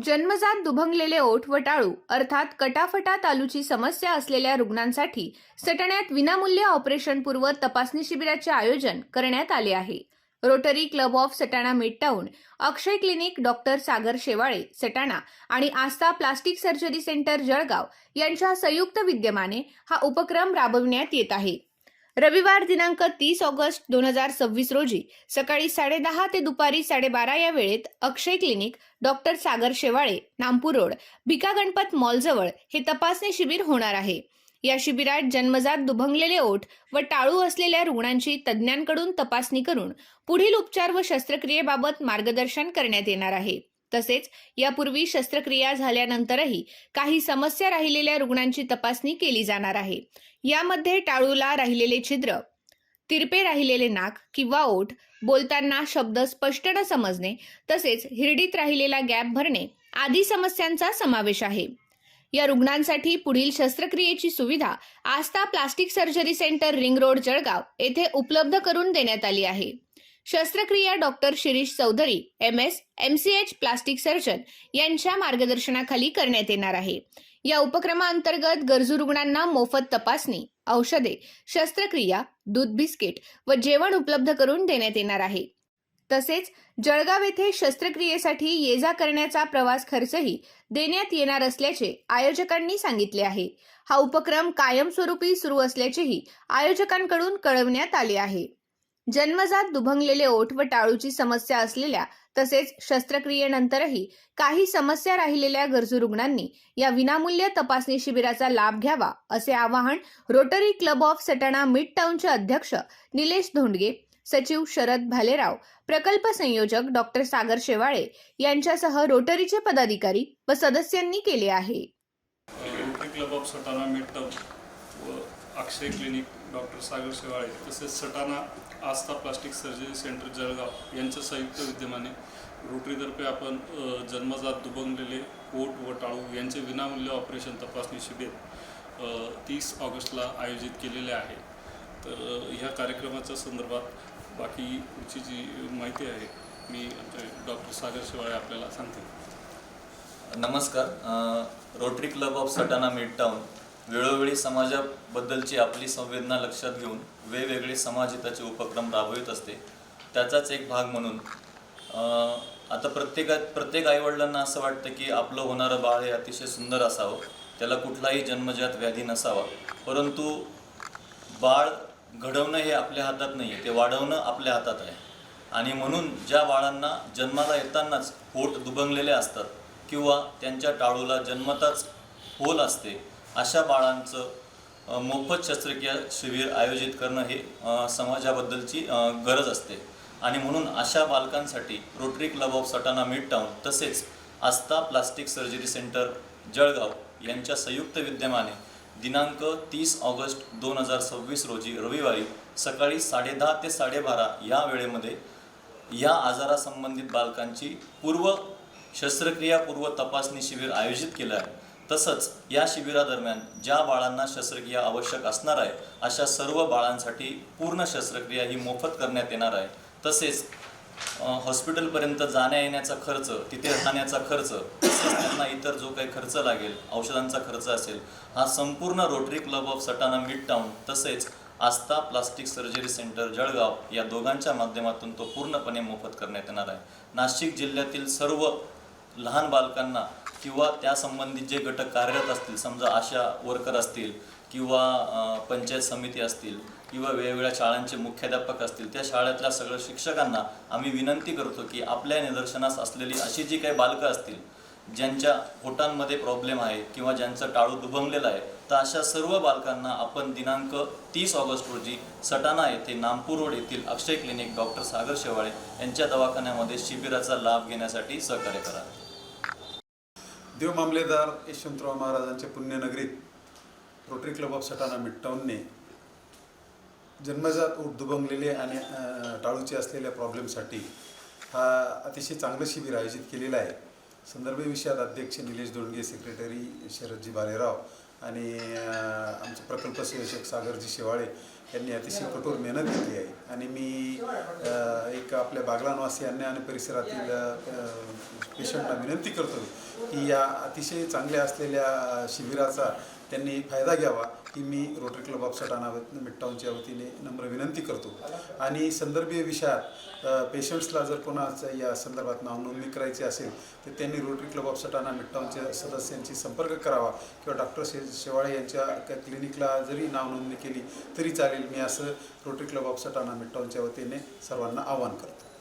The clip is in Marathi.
जन्मजात दुभंगलेले ओठ व टाळू अर्थात कटाफटा तालूची समस्या असलेल्या रुग्णांसाठी सटण्यात विनामूल्य ऑपरेशनपूर्व तपासणी शिबिराचे आयोजन करण्यात आले आहे। Rotary Club of Satana midtown, Akshay clinic, doctor Sagar Shewale Satana आणि Aastha plastic surgery centre Jalgaon यांच्या संयुक्त विद्यमाने हा उपक्रम राबविण्यात येत आहे। रविवार दिनांक 30 ऑगस्ट 2026 रोजी सकाळी 10:30 ते दुपारी 12:30 या वेळेत अक्षय clinic, doctor Sagar Shewale, Nampur road, Bhika Ganpat मॉलजवळ हे तपासणी शिबिर होणार आहे। या शिबिरात जन्मजात दुभंगलेले ओठ व टाळू असलेल्या रुग्णांची तज्ज्ञांकडून तपासणी करून पुढील उपचार व शस्त्रक्रियेबाबत मार्गदर्शन करण्यात येणार आहे। तसेच यापूर्वी शस्त्रक्रिया झाल्यानंतरही काही समस्या राहिलेल्या रुग्णांची तपासणी केली जाणार आहे। यामध्ये टाळूला राहिलेले छिद्र, तिरपे राहिलेले नाक किंवा ओठ, बोलताना शब्द स्पष्ट न समजणे, तसेच हिरडीत राहिलेला गॅप भरणे आदी समस्यांचा समावेश आहे। या रुग्णांसाठी पुढील शस्त्रक्रियेची सुविधा Aastha plastic surgery centre, ring road, Jalgaon येथे उपलब्ध करून देण्यात आली आहे। शस्त्रक्रिया doctor Shirish Chaudhari, MS, MCH plastic surgeon यांच्या मार्गदर्शनाखाली करण्यात येणार आहे। या उपक्रमाअंतर्गत गरजू रुग्णांना मोफत तपासणी, औषधे, शस्त्रक्रिया, दूध, बिस्किट व जेवण उपलब्ध करून देण्यात येणार आहे। तसेच जळगाव येथे शस्त्रक्रियेसाठी ये-जा करण्याचा प्रवास खर्चही देण्यात येणार असल्याचे आयोजकांनी सांगितले आहे। हा उपक्रम कायमस्वरूपी सुरू असल्याचेही आयोजकांकडून कळवण्यात आले आहे। जन्मजात दुभंगलेले ओठ व टाळूची समस्या असलेल्या तसेच शस्त्रक्रियेनंतरही काही समस्या राहिलेल्या गरजू रुग्णांनी या विनामूल्य तपासणी शिबिराचा लाभ घ्यावा असे आवाहन रोटरी क्लब ऑफ सटाणा मिडटाउनचे अध्यक्ष निलेश धोंडगे, सचिव शरद भालेराव, प्रकल्प संयोजक डॉक्टर सागर शेवाळे यांच्यासह रोटरीचे पदाधिकारी व सदस्यांनी केले आहे। Rotary Club of Satana midtown व अक्षय क्लिनिक, डॉक्टर सागर शेवाळे तसेच सटाणा आस्था प्लास्टिक सर्जरी सेंटर जळगाव यांच्या संयुक्त विद्यमाने रोटरीतर्फे आपण जन्मजात दुभंगलेले ओठ व टाळू यांचे विनामूल्य ऑपरेशन तपासणी शिबिर 30 ऑगस्टला आयोजित केलेले आहे। तर ह्या कार्यक्रमाच्या संदर्भात बाकी पुढची जी माहिती आहे मी डॉक्टर सागर शेवाळे आपल्याला सांगते। नमस्कार। Rotary Club of Satana midtown वेळोवेळी समाजाबद्दलची आपली संवेदना लक्षात घेऊन वेगवेगळे समाजहिताचे उपक्रम राबवित असते। त्याचाच एक भाग म्हणून आता प्रत्येक आईवडिलांना असं वाटतं की आपलं होणारं बाळ हे अतिशय सुंदर असावं, त्याला कुठलाही जन्मजात व्याधी नसावा। परंतु बाळ घडवणं हे आपल्या हातात नाही आहे, ते वाढवणं आपल्या हातात आहे। आणि म्हणून ज्या बाळांना जन्माला येतानाच पोट दुभंगलेले असतात किंवा त्यांच्या टाळूला जन्मताच होल असते, अशा बाळांचं मोफत शस्त्रक्रिया शिबिर आयोजित करणं हे समाजाबद्दलची गरज असते। आणि म्हणून अशा बालकांसाठी rotary Club of Satana midtown तसेच आस्था प्लास्टिक सर्जरी सेंटर जळगाव यांच्या संयुक्त विद्यमाने दिनांक 30 ऑगस्ट 2026 रोजी रविवारी सकाळी 10:30 ते 12:30 या वेळेमध्ये या आजारासंबंधित बालकांची शस्त्रक्रियापूर्व तपासणी शिबिर आयोजित केलं आहे। तसंच या शिबिरादरम्यान ज्या बाळांना शस्त्रक्रिया आवश्यक असणार आहे अशा सर्व बाळांसाठी पूर्ण शस्त्रक्रिया ही मोफत करण्यात येणार आहे। तसेच हॉस्पिटलपर्यंत जाण्या येण्याचा खर्च, तिथे राहण्याचा खर्च, तसेच त्यांना इतर जो काही खर्च लागेल, औषधांचा खर्च असेल, हा संपूर्ण rotary Club of Satana midtown तसेच आस्था प्लास्टिक सर्जरी सेंटर जळगाव या दोघांच्या माध्यमातून तो पूर्णपणे मोफत करण्यात येणार आहे। नाशिक जिल्ह्यातील सर्व लहान बालकांना किंवा त्यासंबंधित जे घटक कार्यरत असतील, समजा आशा वर्कर असतील किंवा पंचायत समिती असतील किंवा वेगवेगळ्या शाळांचे मुख्याध्यापक असतील, त्या शाळेतल्या सगळ्या शिक्षकांना आम्ही विनंती करतो की आपल्या निदर्शनास असलेली अशी जी काही बालकं असतील ज्यांच्या पोटांमध्ये प्रॉब्लेम आहे किंवा ज्यांचं टाळू दुभंगलेलं आहे, तर अशा सर्व बालकांना आपण दिनांक 30 ऑगस्ट रोजी सटाणा येथे नामपूर रोड येथील अक्षय क्लिनिक, डॉक्टर सागर शेवाळे यांच्या दवाखान्यामध्ये शिबिराचा लाभ घेण्यासाठी सहकार्य करा। देव मामलेदार यशवंतराव महाराजांच्या पुण्यनगरीत रोटरी क्लब ऑफ सटाणा मिडटाउनने जन्मजात ओठ दुभंगलेले आणि टाळूचे असलेल्या प्रॉब्लेमसाठी हा अतिशय चांगलं शिबिर आयोजित केलेलं आहे। संदर्भ विषयात अध्यक्ष निलेश धोंडगे, सेक्रेटरी शरदजी भालेराव आणि आमचे प्रकल्प संयोजक सागरजी शेवाळे यांनी अतिशय कठोर मेहनत घेतली आहे. आणि मी एक आपल्या बागलाणवासियांना आणि परिसरातील पेशंटना विनंती करतो की या अतिशय चांगल्या असलेल्या शिबिराचा त्यांनी फायदा घ्यावा ही मी रोटरी क्लब ऑफ सटाणा मिडटाऊनच्या वतीने नम्र विनंती करतो. आणि संदर्भीय विषयात पेशंट्सला जर कोणाचं या संदर्भात नाव नोंदणी करायची असेल तर त्यांनी रोटरी क्लब ऑफ सटाणा मिडटाऊनच्या सदस्यांशी संपर्क करावा किंवा डॉक्टर शेवाळे यांच्या क्लिनिकला जरी नाव नोंदणी केली तरी चालेल. मी असं रोटरी क्लब ऑफ सटाणा मिडटाऊनच्या वतीने सर्वांना आवाहन करतो.